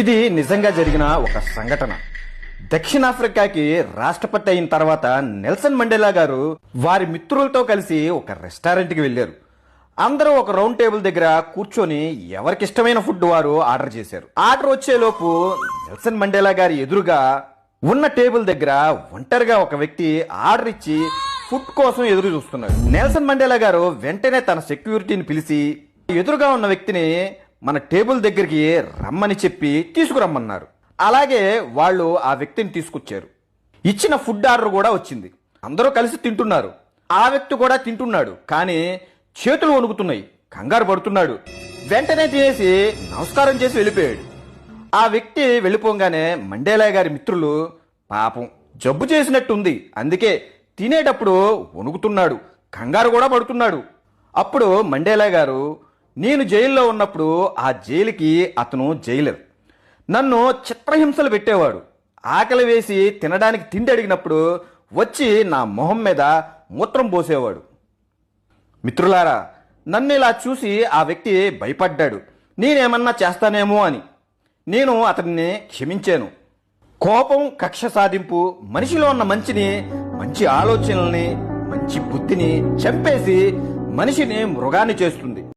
ఇది నిజంగా జరిగిన ఒక సంఘటన. దక్షిణాఫ్రికాకి రాష్ట్రపతి అయిన తర్వాత నెల్సన్ మండేలా గారు వారి మిత్రులతో కలిసి ఒక రెస్టారెంట్కి వెళ్ళారు. అందరూ ఒక రౌండ్ టేబుల్ దగ్గర కూర్చొని ఎవరికి ఇష్టమైన ఫుడ్ వారు ఆర్డర్ చేశారు. ఆర్డర్ వచ్చేలోపు నెల్సన్ మండేలా గారి ఎదురుగా ఉన్న టేబుల్ దగ్గర ఒంటరిగా ఒక వ్యక్తి ఆర్డర్ ఇచ్చి ఫుడ్ కోసం ఎదురు చూస్తున్నారు. నెల్సన్ మండేలా గారు వెంటనే తన సెక్యూరిటీని పిలిచి ఎదురుగా ఉన్న వ్యక్తిని మన టేబుల్ దగ్గరికి రమ్మని చెప్పి తీసుకురమ్మన్నారు. అలాగే వాళ్ళు ఆ వ్యక్తిని తీసుకొచ్చారు. ఇచ్చిన ఫుడ్ ఆర్డర్ కూడా వచ్చింది. అందరూ కలిసి తింటున్నారు. ఆ వ్యక్తి కూడా తింటున్నాడు. కానీ చేతులు వణుకుతున్నాయి, కంగారు పడుతున్నాడు. వెంటనే తినేసి నమస్కారం చేసి వెళ్ళిపోయాడు. ఆ వ్యక్తి వెళ్ళిపోగానే మండేలా గారి మిత్రులు పాపం జబ్బు చేసినట్టుంది, అందుకే తినేటప్పుడు వణుకుతున్నాడు, కంగారు కూడా పడుతున్నాడు. అప్పుడు మండేలా గారు, నేను జైల్లో ఉన్నప్పుడు ఆ జైలుకి అతను జైలర్ నన్ను చిత్రహింసలు పెట్టేవాడు. ఆకలి వేసి తినడానికి తిండి అడిగినప్పుడు వచ్చి నా మొహం మీద మూత్రం పోసేవాడు. మిత్రులారా, నన్ను ఇలా చూసి ఆ వ్యక్తి భయపడ్డాడు, నేనేమన్నా చేస్తానేమో అని. నేను అతన్ని క్షమించాను. కోపం, కక్ష సాధింపు మనిషిలో ఉన్న మంచి ఆలోచనల్ని, మంచి బుద్ధిని చంపేసి మనిషిని మృగాన్ని చేస్తుంది.